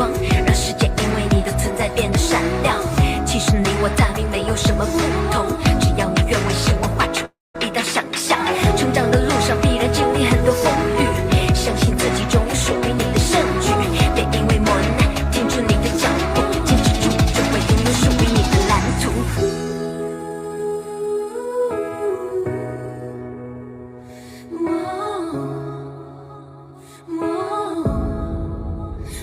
光，让世界因为你的存在变得闪亮。其实你我大并没有什么不同，只要你愿为希望画出一道想象。成长的路上必然经历很多风雨，相信自己终有属于你的胜局。别因为磨难停住你的脚步，坚持住，就会拥有属于你的蓝图。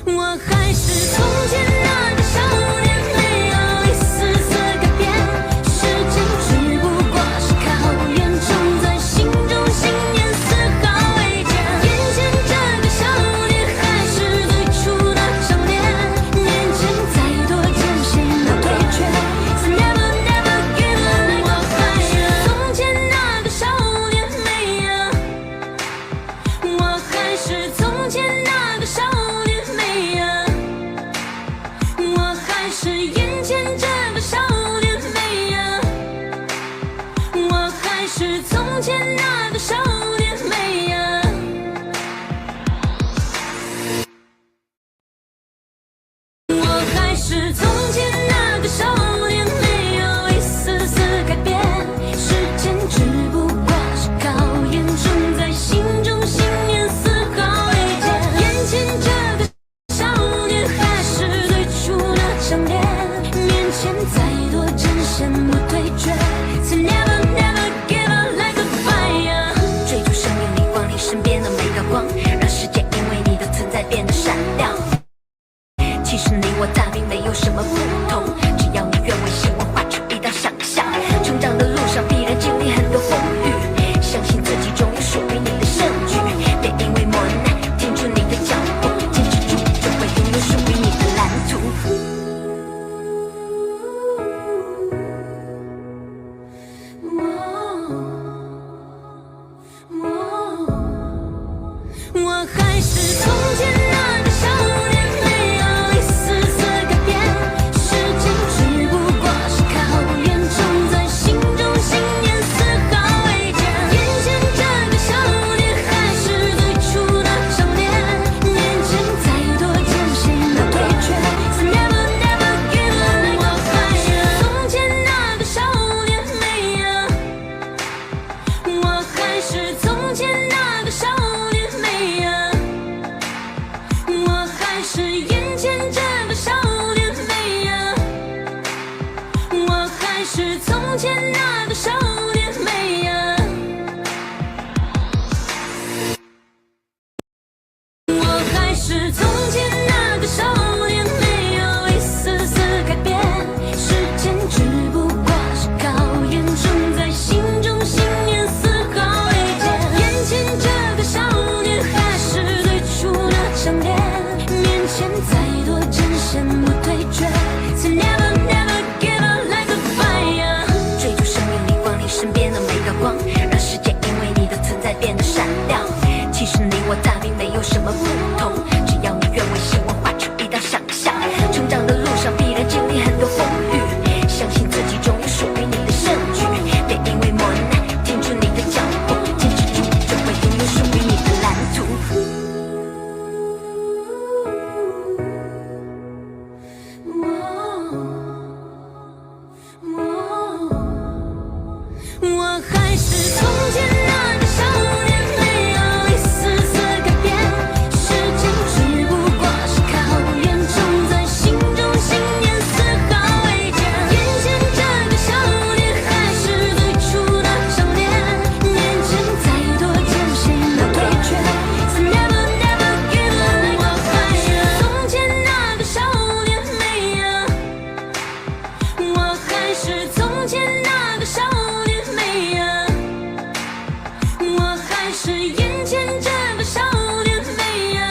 我还是从前那个少年，没有一丝丝改变。时间只不过是考验，种在心中，信念丝毫未减。眼前这个少年还是最初的少年，面前再多艰险都退却。So never never give up。我还是从前那个少年，没有。我还是从前那个少年。我还是眼前这个少年，没有。我还是从前那个少年，没有。我还是从前那个少年，没有一丝丝改变。时间只不过是考验，种在心中，信念丝毫未减。眼前这个少年还是最初的强烈，面前再多艰险不退却。So never never give up like a fire。追逐生命里光，你身边的每道光，让世界因为你的存在变得闪亮。其实你我大并没有什么不同，只要你愿为希望画出一道想象。成长的路上必然经历很多风雨，相信自己终有属于你的胜局。别因为磨难停住你的脚步，坚持住，就会拥有属于你的蓝图。我还是从前那个少年，没有一丝丝改变。时间只不过是考验，种在心中，信念丝毫未减。眼前这个少年还是最初的少年，面前再多艰险都退却。So never never give up。我还是从前那个少年，没有。我还是从前那个少年，没有。我还是眼前这个少年，没有。我还是从前那个少年，没有。我还是从前那个少年，没有一丝丝改变。时间只不过是考验，种在心中，信念丝毫未减。眼前这个少年还是最初的强烈，面前再多艰险不退却。So never never give up like a fire。追逐生命里光，你身边的每道光，让世界因为你的存在变得闪亮。其实你我大并没有什么不同，只要你愿为希望画出一道想象。成长的路上必然经历很多风雨，相信自己终有属于你的胜局。别因为磨难停住你的脚步，坚持住，就会拥有属于你的蓝图。我还是从前那个少年，没有一丝丝改变。时间只不过是考验，种在心中，信念丝毫未减。眼前这个少年还是最初的少年，面前再多艰险都退却。So never never give up。我还是从前那个少年，没有。我还是从前那个少年，没有。我还是眼前这个少年，没有。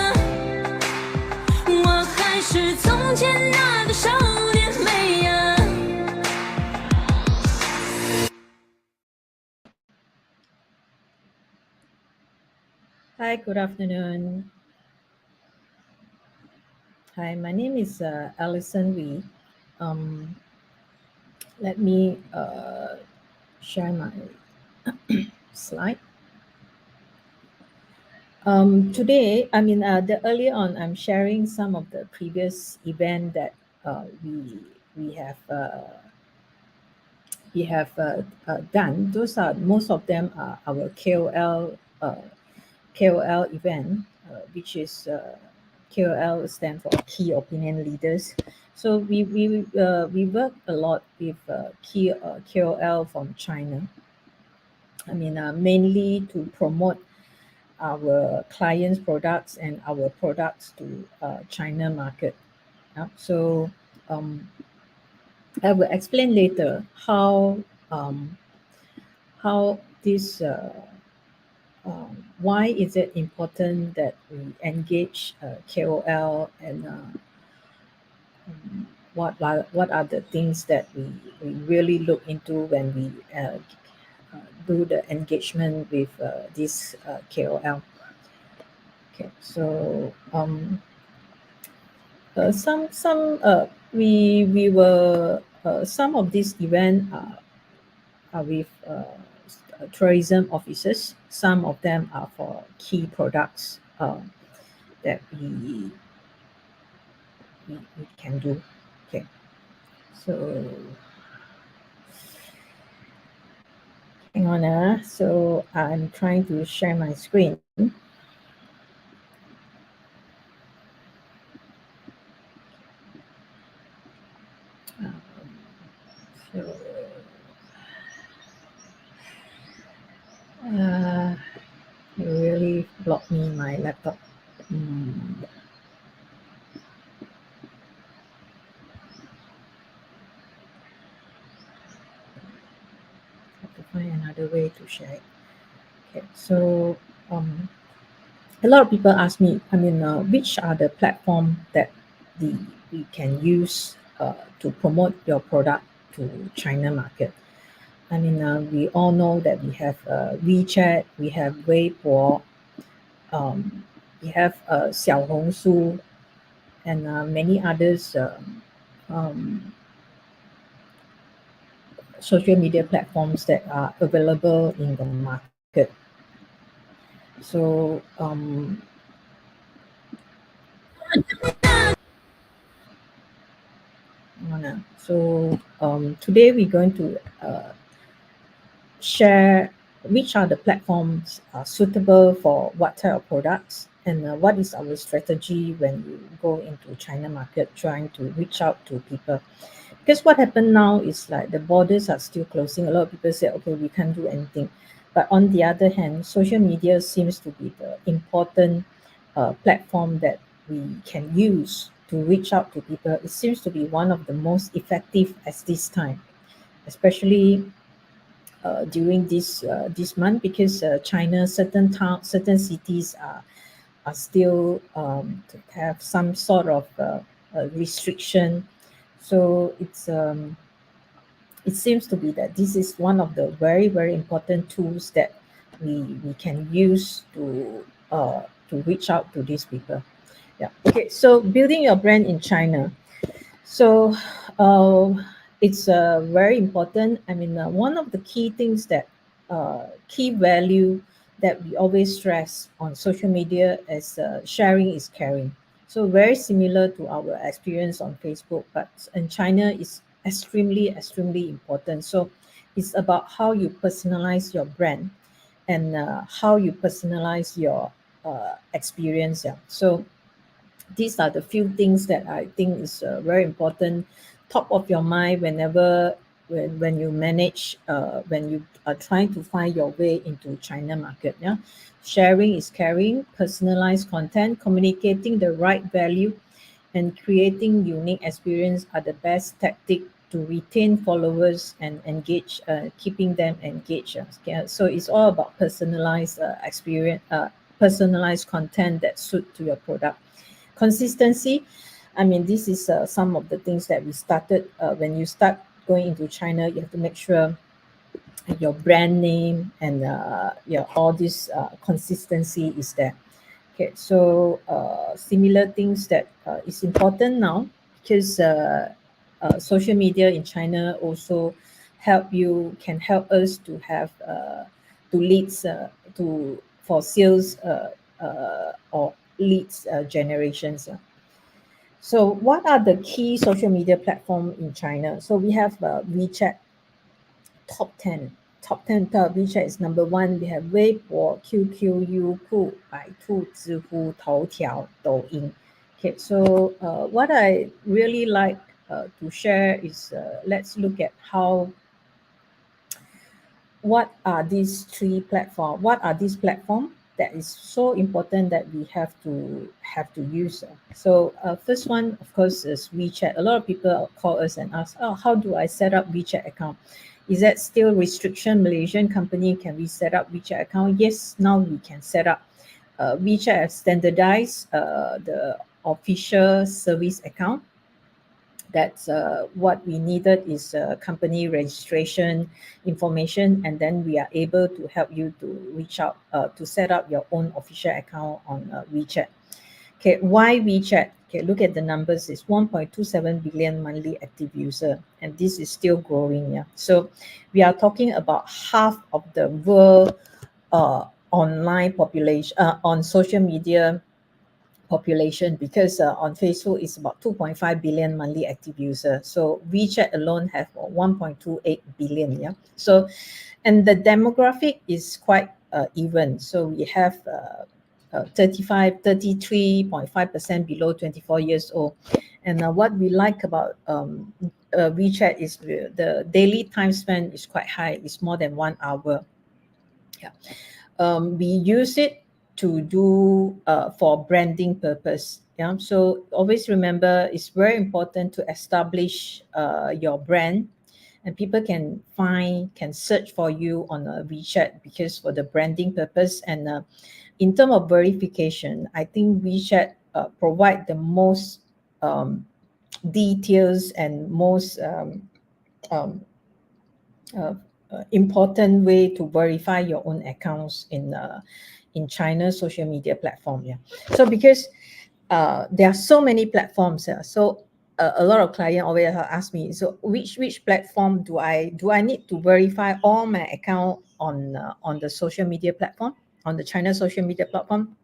我还是从前那个少年，没有。Hi, good afternoon. Hi, my name is Alison Wee. Let me share my slide. Today, the earlier on, I'm sharing some of the previous event that we have done. Those are most of them are our KOL event, which is KOL stand for key opinion leaders. So we work a lot with key KOL from China. Mainly to promote our clients' products and our products to China market. Yeah. So um, I will explain later how this why is it important that we engage KOL and what are the things that we really look into when we do the engagement with this KOL. Okay, so we were some of these events are with tourism officers. Some of them are for key products that we can do. Okay, so hang on. So I'm trying to share my screen. Um, so it really blocked me my laptop. Mm. Have to find another way to share it. Okay, so a lot of people ask me, which are the platform that we can use to promote your product to China market? We all know that we have WeChat, we have Weibo, we have Xiaohongshu, and many others social media platforms that are available in the market. So today we're going to share which are the platforms suitable for what type of products and what is our strategy when you go into China market trying to reach out to people. Because what happened now is like the borders are still closing. A lot of people say, okay, we can't do anything. But on the other hand, social media seems to be the important platform that we can use to reach out to people. It seems to be one of the most effective at this time, especially during this month, because China certain town certain cities are still to have some sort of restriction. So it seems to be that this is one of the very very important tools that we can use to reach out to these people. Yeah. Okay. So building your brand in China. So uh, it's very important. One of the key things that key value that we always stress on social media is sharing is caring. So very similar to our experience on Facebook, but in China is extremely important. So it's about how you personalize your brand and how you personalize your experience. Yeah. So these are the few things that I think is very important, top of your mind whenever when you manage when you are trying to find your way into China market. Yeah, sharing is caring, personalized content, communicating the right value, and creating unique experience are the best tactic to retain followers and engage, keeping them engaged. Okay, so it's all about personalized experience, personalized content that suit to your product. Consistency, this is some of the things that we started when you start going into China. You have to make sure your brand name and all this consistency is there. Okay, so similar things that is important now, because social media in China also can help us to have to leads to for sales or leads generations. So what are the key social media platform in China? So we have WeChat, top 10. Top 10 WeChat is number one. We have Weibo, QQ, Youku, Baidu, Zhihu, Toutiao, Douyin. Okay, so what I really like to share is let's look at what are these three platforms? What are these platforms that is so important that we have to use? So first one, of course, is WeChat. A lot of people call us and ask, "Oh, how do I set up WeChat account? Is that still restriction? Malaysian company, can we set up WeChat account?" Yes, now we can set up. WeChat has standardized the official service account. That's what we needed is company registration information, and then we are able to help you to reach out to set up your own official account on WeChat. Okay, why WeChat? Okay, look at the numbers. It's 1.27 billion monthly active user, and this is still growing. Yeah, so we are talking about half of the world online population on social media population, because on Facebook it's about 2.5 billion monthly active users. So WeChat alone have 1.28 billion. Yeah. So, and the demographic is quite even. So we have 33.5% below 24 years old. And what we like about WeChat is the daily time spent is quite high. It's more than 1 hour. Yeah. We use it to do for branding purpose. Yeah, so always remember it's very important to establish your brand, and people can search for you on WeChat because for the branding purpose. And in terms of verification, I think WeChat provide the most details and most um, important way to verify your own accounts in China's social media platform. Yeah. So because there are so many platforms, so a lot of clients always ask me, so which platform do I need to verify all my account on the social media platform, on the China social media platform?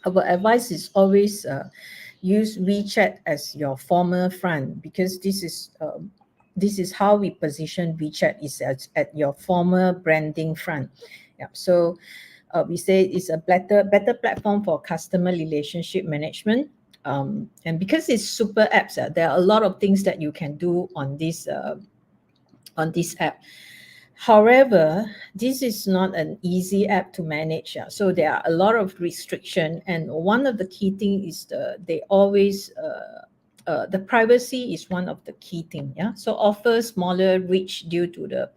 Our advice is always use WeChat as your former front, because this is how we position WeChat, is at your former branding front. Yeah. So we say it's a better platform for customer relationship management. And because it's super apps, there are a lot of things that you can do on this app. However, this is not an easy app to manage. So there are a lot of restriction, and one of the key thing is the privacy is one of the key thing. Yeah, so offer smaller reach due to the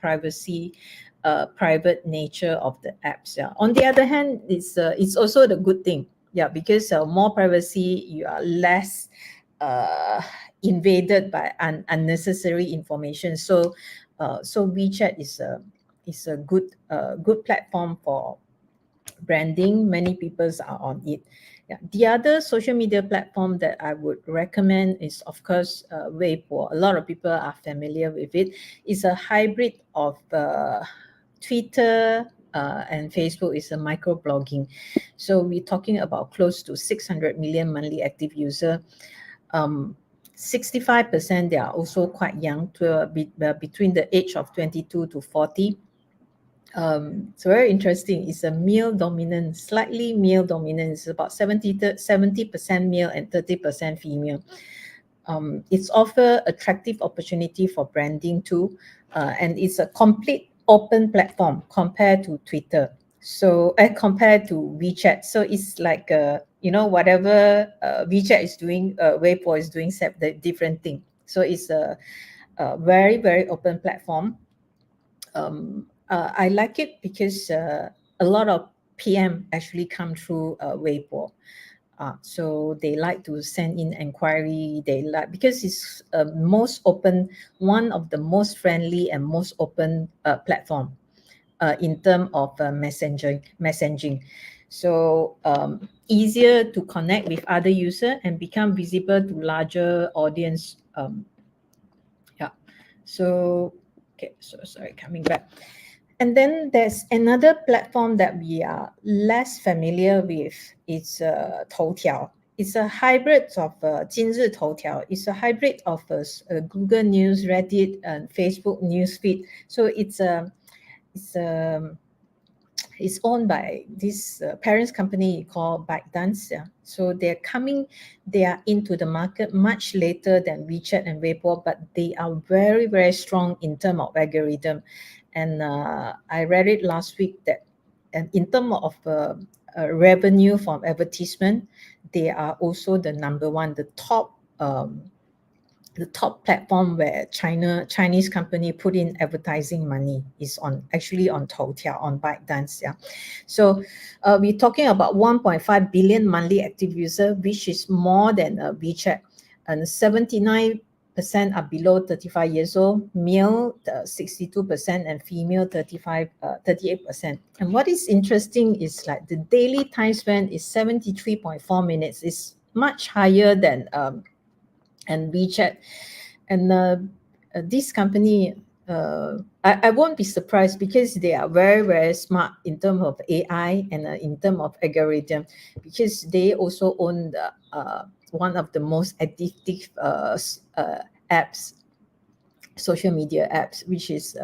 private nature of the apps. Yeah. On the other hand, it's also the good thing. Yeah, because more privacy, you are less invaded by unnecessary information. So WeChat is a good platform for branding. Many people are on it. Yeah. The other social media platform that I would recommend is, of course, Weibo. A lot of people are familiar with it. It's a hybrid of Twitter and Facebook. Is a microblogging. So we're talking about close to 600 million monthly active user. 65% they are also quite young, between the age of 22 to 40. It's very interesting. It's a male dominant, slightly male dominant. It's about 70% male and 30% female. It's offer attractive opportunity for branding too, and it's a complete open platform compared to Twitter. So compared to WeChat, so it's like whatever WeChat is doing, Weibo is doing the different thing. So it's a very very open platform. I like it because a lot of PM actually come through Weibo. So they like to send in inquiry. They like, because it's most open, one of the most friendly and most open platform in terms of messaging. So easier to connect with other user and become visible to larger audience. Yeah. So okay. So sorry, coming back. And then there's another platform that we are less familiar with. It's Toutiao. It's a hybrid of 今日 Toutiao. It's a hybrid of Google News, Reddit, and Facebook newsfeed. So it's owned by this parents company called ByteDance. Yeah. So they are into the market much later than WeChat and Weibo, but they are very, very strong in terms of algorithm. And I read it last week that, and in terms of revenue from advertisement, they are also the number one, the top platform where Chinese company put in advertising money is actually on Toutiao, on ByteDance. Yeah. So we're talking about 1.5 billion monthly active user, which is more than WeChat, and 79% are below 35 years old, male 62%, and female 38%. And what is interesting is like the daily time spent is 73.4 minutes. It's much higher than and WeChat. And this company, I won't be surprised because they are very, very smart in terms of AI and in terms of algorithm, because they also own one of the most addictive apps, social media apps, which is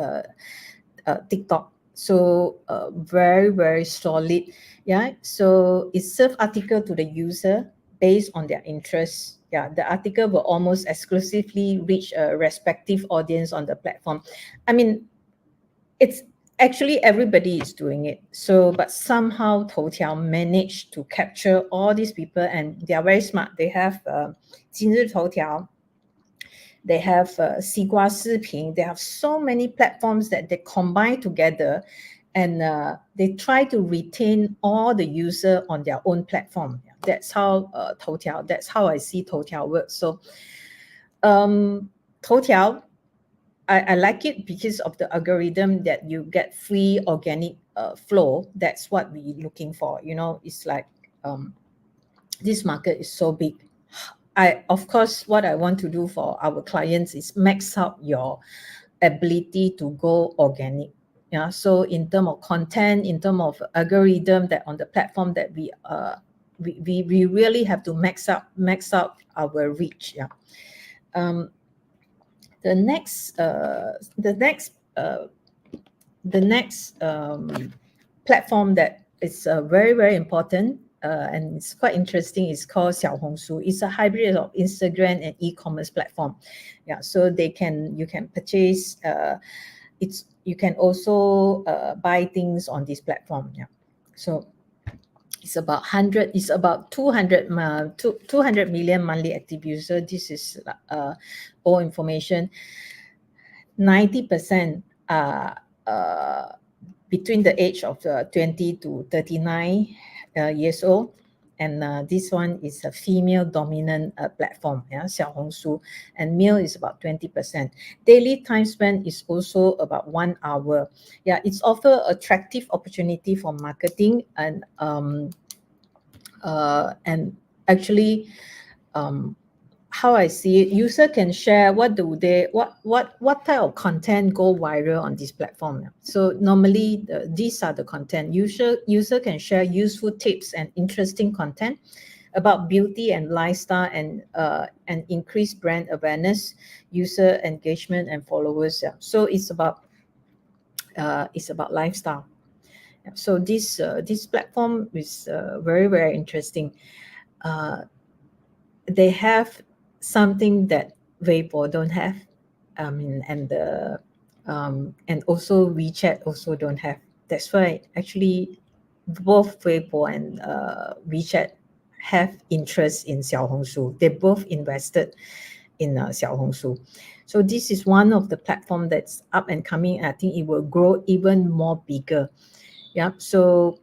TikTok. So very, very solid. Yeah. So it serves article to the user based on their interests. Yeah, the article will almost exclusively reach a respective audience on the platform. I mean, it's actually everybody is doing it. So, but somehow Toutiao managed to capture all these people, and they are very smart. They have 今日 Toutiao, they have 西瓜视频, they have so many platforms that they combine together, and they try to retain all the user on their own platform. That's how Toutiao, that's how I see Toutiao work. So Toutiao, I like it because of the algorithm that you get free organic flow. That's what we're looking for. You know, it's like this market is so big. Of course, what I want to do for our clients is max out your ability to go organic. Yeah. So in terms of content, in terms of algorithm that on the platform that we really have to max out our reach. Yeah. The next platform that is very, very important and it's quite interesting is called Xiaohongshu. It's a hybrid of Instagram and e-commerce platform. Yeah, so you can purchase. You can also buy things on this platform. Yeah, so it's about 200 million monthly active user. This is all information. 90% are between the age of 20 to 39 years old. And this one is a female dominant platform, yeah, Xiaohongshu, and male is about 20%. Daily time spent is also about 1 hour. Yeah, it's offer attractive opportunity for marketing and actually how I see it, user can share what type of content go viral on this platform. So normally these are the content. User can share useful tips and interesting content about beauty and lifestyle and increase brand awareness, user engagement and followers. Yeah. So it's about lifestyle. So this platform is very, very interesting. They have something that Weibo don't have. And also WeChat also don't have. That's why actually both Weibo and WeChat have interest in Xiaohongshu. They both invested in Xiaohongshu. So this is one of the platform that's up and coming. I think it will grow even more bigger. Yeah. So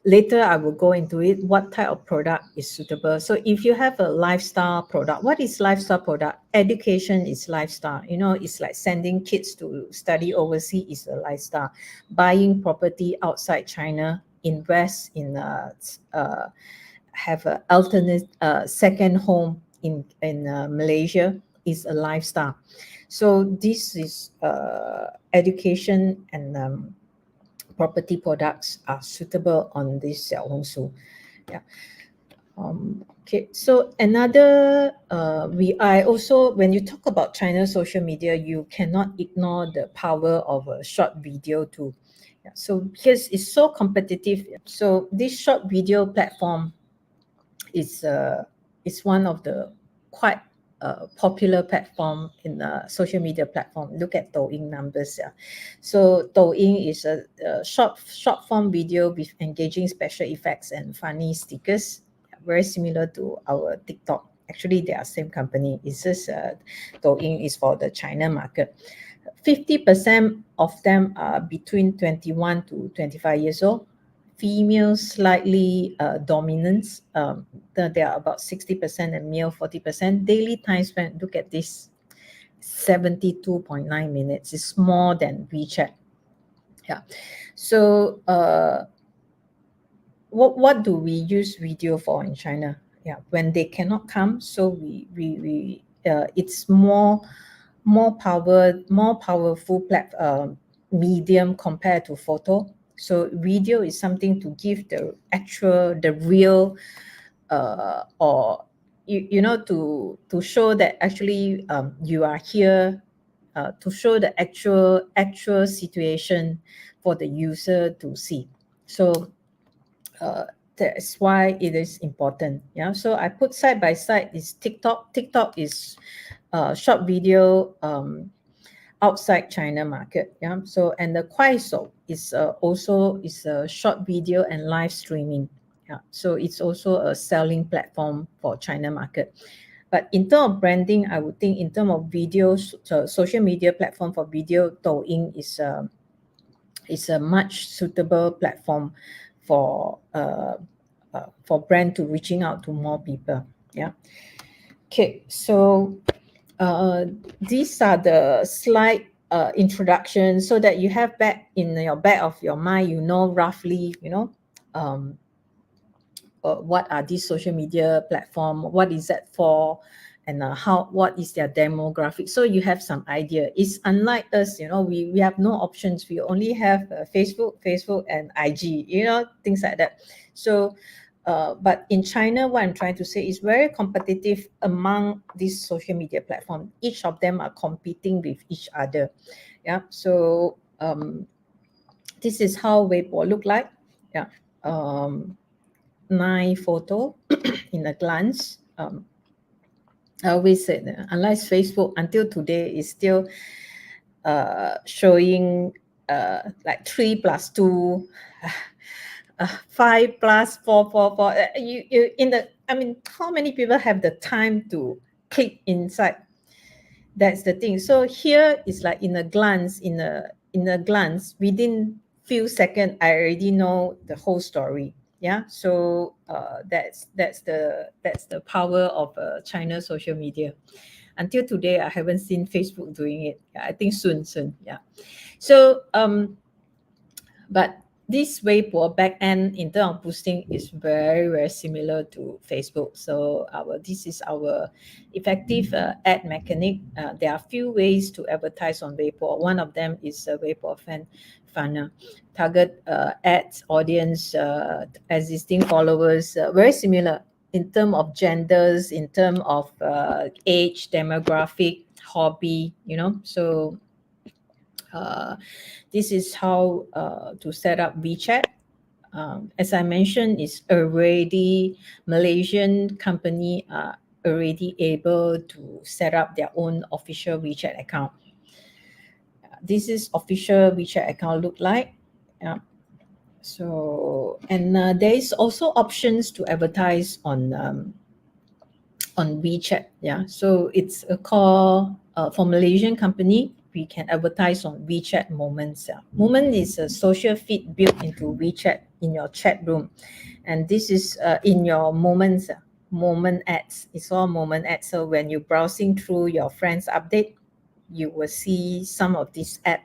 later I will go into it, what type of product is suitable. So if you have a lifestyle product, what is lifestyle product? Education is lifestyle. You know, it's like sending kids to study overseas is a lifestyle. Buying property outside China, invest in have an alternate second home in Malaysia, is a lifestyle. So this is education and property products are suitable on this Xiaohongshu. Yeah. Okay, so another I also, when you talk about China social media, you cannot ignore the power of a short video too. Yeah, so because it's so competitive, so this short video platform is one of the quite popular platform in the social media platform. Look at Douyin numbers. Yeah. So Douyin is a short form video with engaging special effects and funny stickers, very similar to our TikTok. Actually, they are same company. It's just Douyin is for the China market. 50% of them are between 21 to 25 years old. Female slightly dominant. They are about 60% and male 40%. Daily time spent, look at this, 72.9 minutes. It's more than WeChat. Yeah. So what do we use video for in China? Yeah, when they cannot come, so we it's more powerful medium compared to photo. So video is something to give the real or you know, to show that actually you are here, to show the actual situation for the user to see. So that's why it is important. Yeah, so I put side by side is TikTok. TikTok is short video outside China market. Yeah, so and the Kuaishou is also is a short video and live streaming. Yeah, so it's also a selling platform for China market. But in terms of branding, I would think in terms of videos, social media platform for video, Douyin is a much suitable platform for brand to reaching out to more people. Yeah. Okay, so these are the slide introduction, so that you have back in your back of your mind, you know, roughly, you know, what are these social media platform, what is that for, and what is their demographic, so you have some idea. It's unlike us, you know, we have no options. We only have Facebook and IG, you know, things like that. So but in China, what I'm trying to say is very competitive among these social media platforms. Each of them are competing with each other. Yeah. So this is how Weibo look like. Yeah. 9 photo in a glance. I always said that unless Facebook until today is still showing like 3 plus 2, 5 plus 4, 4, 4. You in the, I mean, how many people have the time to click inside? That's the thing. So here is like in a glance, within few seconds, I already know the whole story. Yeah. So that's the power of China social media. Until today, I haven't seen Facebook doing it. Yeah, I think soon. Yeah. So but this Weibo backend in terms of boosting is very similar to Facebook. So this is our effective ad mechanic. There are few ways to advertise on Weibo. One of them is Weibo fan funnel, target ads audience, existing followers, very similar in terms of genders, in terms of age, demographic, hobby. You know, so. This is how to set up WeChat. As I mentioned, it's already Malaysian company are already able to set up their own official WeChat account. This is official WeChat account look like. Yeah. So and there is also options to advertise on WeChat. Yeah, so it's a call for Malaysian company. We can advertise on WeChat Moments. Moment is a social feed built into WeChat in your chat room, and this is in your Moments. Moment ads. It's all moment ads. So when you're browsing through your friends update, you will see some of this ad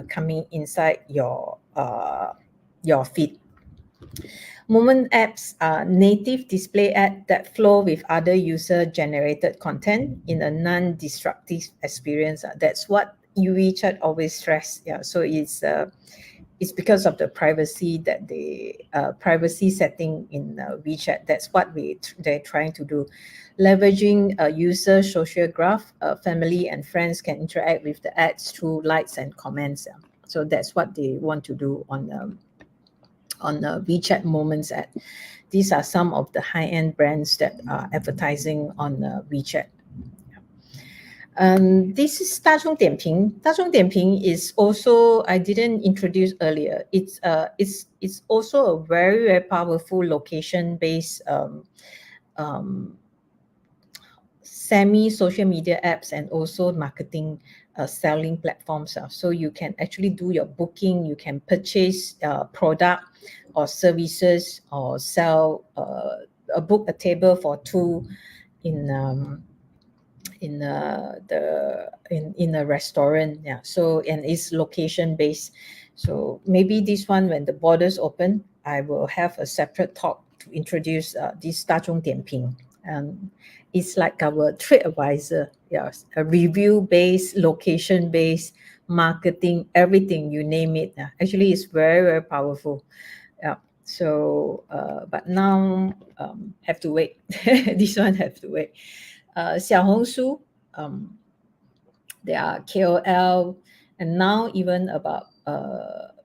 coming inside your feed. Moment apps are native display ad that flow with other user-generated content in a non-disruptive experience. That's what WeChat always stress. Yeah, so it's because of the privacy that they privacy setting in WeChat. That's what they're trying to do, leveraging a user social graph. Family and friends can interact with the ads through likes and comments. Yeah. So that's what they want to do on the WeChat Moments ad. These are some of the high-end brands that are advertising on WeChat. This is 大众点评. 大众点评 is also, I didn't introduce earlier. It's also a very, very powerful location-based semi-social media apps and also marketing selling platforms. So you can actually do your booking, you can purchase product or services, or sell book a table for two in a restaurant. Yeah, so, and it's location based. So maybe this one, when the borders open, I will have a separate talk to introduce this 大众点评. It's like our trade advisor. Yes, a review based, location based, marketing, everything, you name it. Actually, it's very, very powerful. Yeah. So but now have to wait. This one have to wait. 小红书, there are KOL, and now even about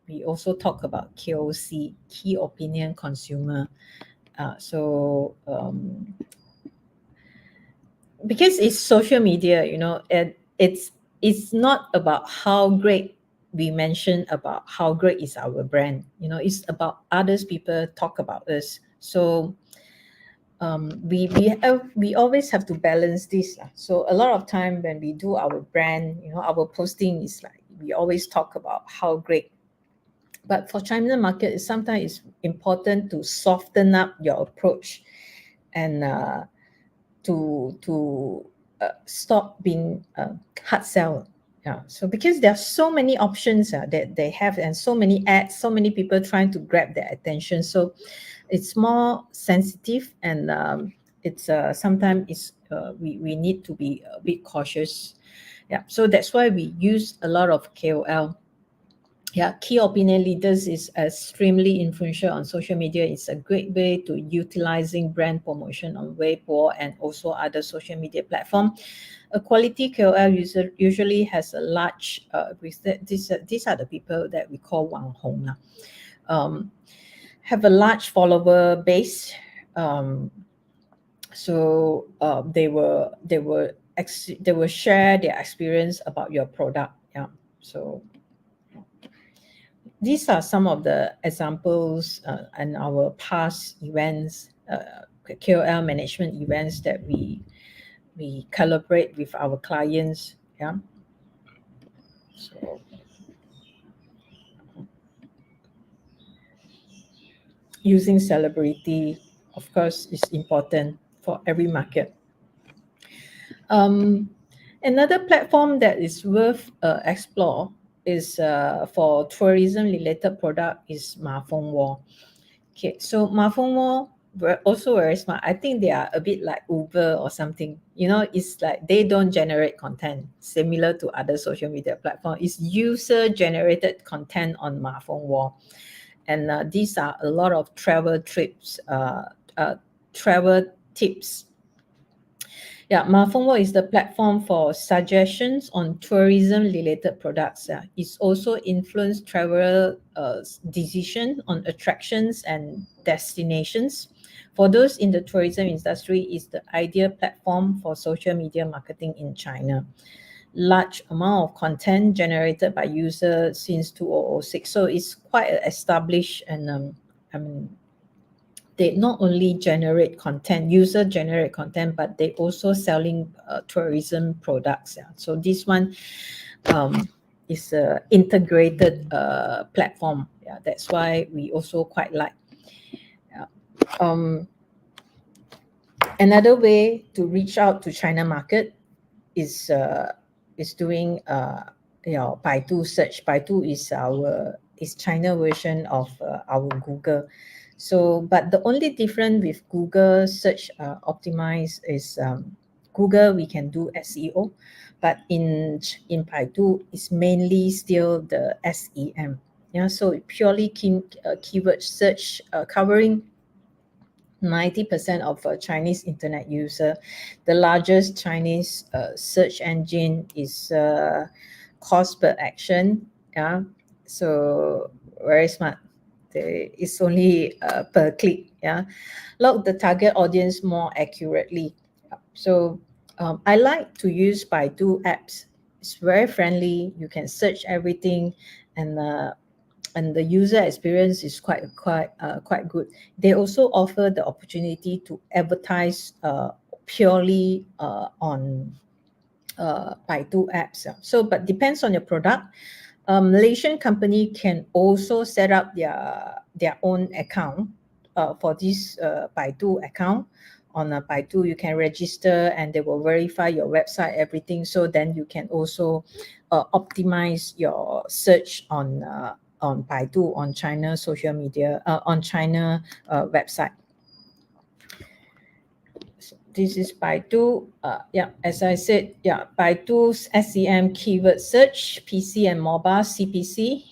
we also talk about KOC, key opinion consumer. Because it's social media, and it's not about how great we mention about how great is our brand. It's about others people talk about us. So we always have to balance this. So a lot of time when we do our brand, our posting is like we always talk about how great. But for China market, sometimes it's important to soften up your approach and to stop being hard sell. Yeah. So because there are so many options that they have, and so many ads, so many people trying to grab their attention. So it's more sensitive, and it's sometimes it's we need to be a bit cautious. Yeah. So that's why we use a lot of KOL. Yeah, key opinion leaders is extremely influential on social media. It's a great way to utilizing brand promotion on Weibo and also other social media platform. A quality KOL user usually has a large these are the people that we call 网红, have a large follower base. So they will share their experience about your product. Yeah. So these are some of the examples in our past events, KOL management events that we collaborate with our clients. Yeah. So using celebrity, of course, is important for every market. Another platform that is worth explore is for tourism related product is Mafengwo. Okay, so Mafengwo also very smart. I think they are a bit like Uber or something. It's like they don't generate content similar to other social media platforms. It's user generated content on Mafengwo, and these are a lot of travel trips, travel tips. Yeah, Mafengwo is the platform for suggestions on tourism-related products. It's also influenced travel decision on attractions and destinations. For those in the tourism industry, is the ideal platform for social media marketing in China. Large amount of content generated by users since 2006. So it's quite established, and they not only generate content, user generate content, but they also selling tourism products. Yeah. So this one is a integrated platform. Yeah, that's why we also quite like. Yeah. Another way to reach out to China market is doing Baidu search. Baidu is China version of our Google. So, but the only difference with Google search optimize is Google we can do SEO, but in Baidu it's mainly still the SEM. Yeah, so it purely keyword search covering 90% of Chinese internet user. The largest Chinese search engine is cost per action. Yeah, so very smart. It's only per click. Yeah, log the target audience more accurately. So I like to use Baidu apps. It's very friendly. You can search everything, and the user experience is quite good. They also offer the opportunity to advertise purely on Baidu apps. So, but depends on your product. Malaysian company can also set up their own account for this Baidu account. On a Baidu, you can register and they will verify your website, everything. So then you can also optimize your search on Baidu, on China social media, on China website. This is Baidu. Yeah, as I said, yeah, Baidu's SEM keyword search, PC and mobile CPC,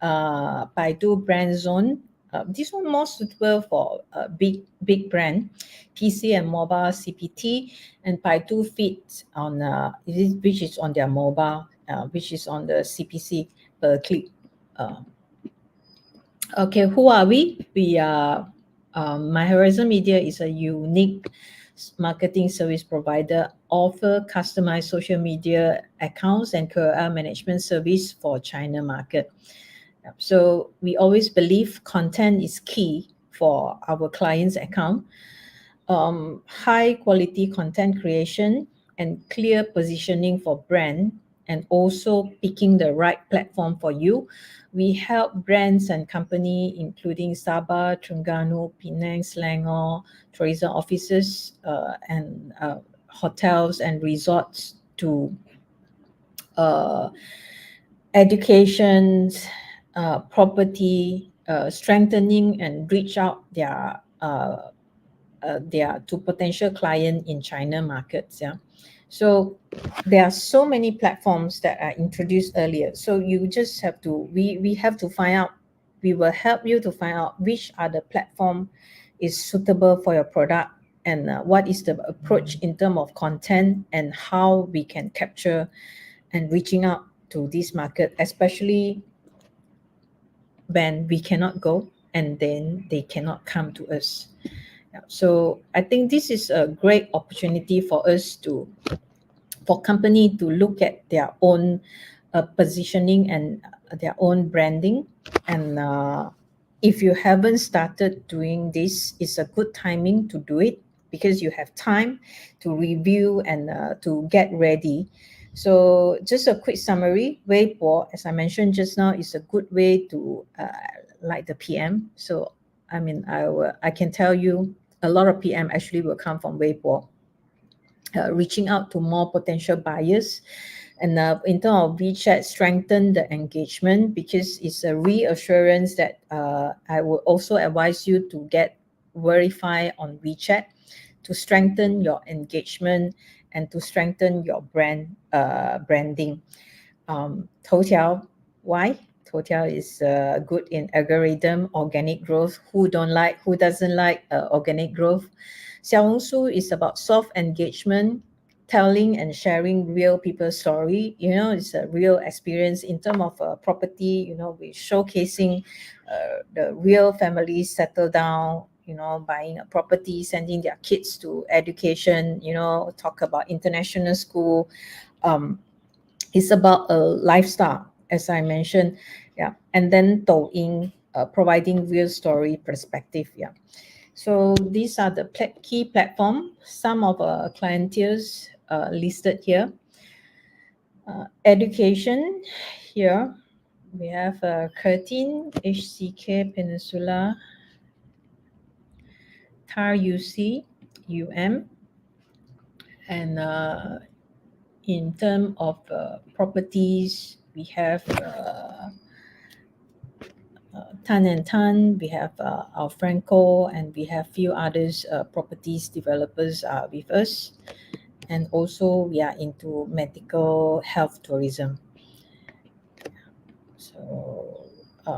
Baidu brand zone. This one more suitable for a big brand, PC and mobile CPT, and Baidu Fit on which is on their mobile, which is on the CPC per click. Okay, who are we? We are My Horizon Media is a unique marketing service provider, offer customized social media accounts and career management service for China market. So we always believe content is key for our clients' account. High quality content creation and clear positioning for brand, and also picking the right platform for you. We help brands and company including Sabah, Terengganu, Penang, Selangor, tourism offices, and hotels and resorts to education, property, strengthening and reach out their to potential client in China markets. Yeah, so there are so many platforms that are introduced earlier. So you just have to we have to find out. We will help you to find out which are the platform is suitable for your product, and what is the approach in terms of content and how we can capture and reaching out to this market, especially when we cannot go and then they cannot come to us. Yeah, so I think this is a great opportunity for us for company to look at their own positioning and their own branding. And if you haven't started doing this, it's a good timing to do it because you have time to review and to get ready. So just a quick summary, Weibo, as I mentioned just now, is a good way to like the PM. So I mean, I can tell you a lot of PM actually will come from Weibo, reaching out to more potential buyers. And in terms of WeChat, strengthen the engagement because it's a reassurance that I will also advise you to get verified on WeChat to strengthen your engagement and to strengthen your branding. Toutiao, why? Toutiao is good in algorithm, organic growth. Who doesn't like organic growth? Xiaohongshu is about soft engagement, telling and sharing real people's story. You know, it's a real experience in terms of property. You know, we're showcasing the real families settle down, you know, buying a property, sending their kids to education, you know, talk about international school. It's about a lifestyle, as I mentioned. Yeah, and then Douyin, providing real story perspective. Yeah, so these are the key platform. Some of our clienteles listed here. Education, here we have Curtin, HCK Peninsula, TAR UC, UM, and in terms of properties, we have Tan and Tan, we have our Franco, and we have few others properties developers with us. And also we are into medical health tourism. So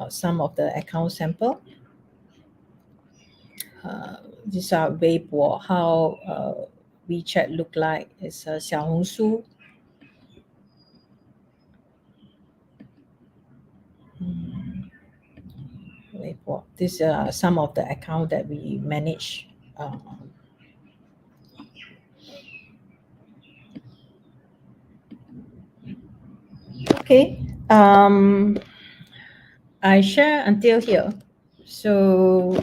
some of the account sample. These are Weibo, how WeChat look like. It's Xiaohongshu. Weibo. These are some of the account that we manage. Okay. I share until here. So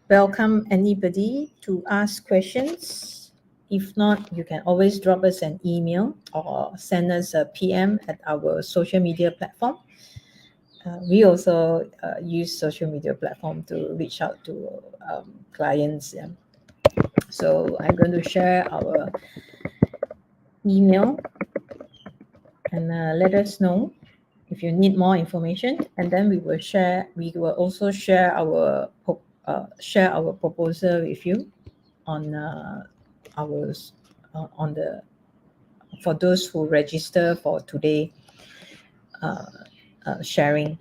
welcome anybody to ask questions. If not, you can always drop us an email or send us a PM at our social media platform. We also use social media platform to reach out to clients. Yeah. So I'm going to share our email, and let us know if you need more information, and then we will also share our proposal with you on for those who register for today sharing.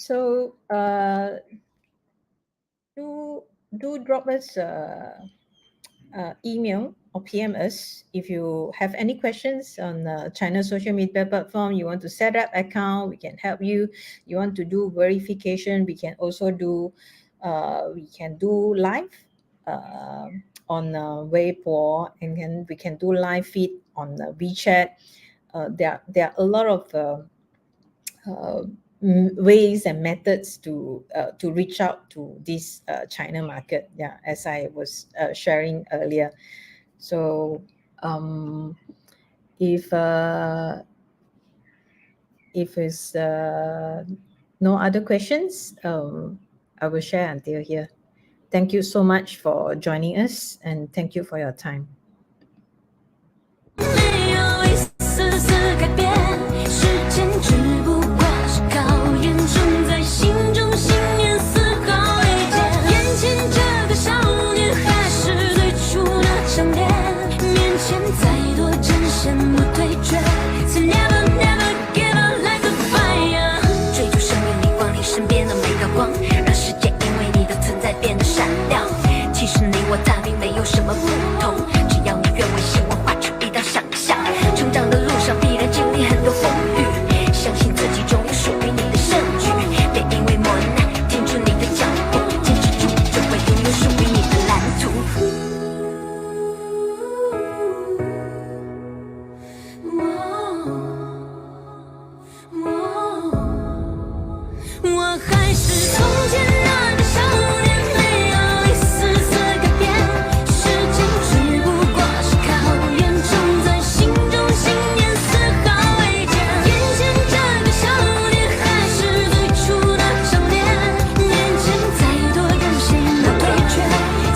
So do drop us email or PM us if you have any questions on China social media platform. You want to set up account, we can help you. You want to do verification, we can also do live on Weibo, and we can do live feed on WeChat. There are a lot of ways and methods to reach out to this China market. Yeah, as I was sharing earlier. So if it's no other questions, I will share until here. Thank you so much for joining us, and thank you for your time. 没有一丝丝改变，时间只不过是考验，种在心中信念丝毫未减。眼前这个少年还是最初那张脸，面前再多艰险不退却。So never never give up like a fire， 追逐生命里光，你身边的每道光，让世界因为你的存在变得闪亮。其实你我他并没有什么不同，只要你愿为希望画出一道想象。成长的路上必然经历很多风雨，相信自己终有属于你的胜局。别因为磨难停止你的脚步，坚持住，就会拥有属于你的蓝图。我还是从前那个少年，没有一丝丝改变，时间只不过是考验，种在心中信念丝毫未减。眼前这个少年还是最初那张脸，面前再多艰险不退却。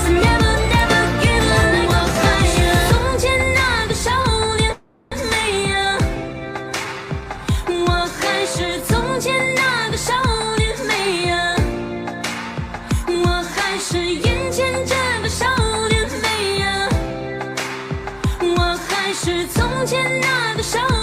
So never never give up， 我还是从前那个少年，没有，我还是从前那个少年，没有，我还是眼前这个少年，没有，我还是从前那个少年。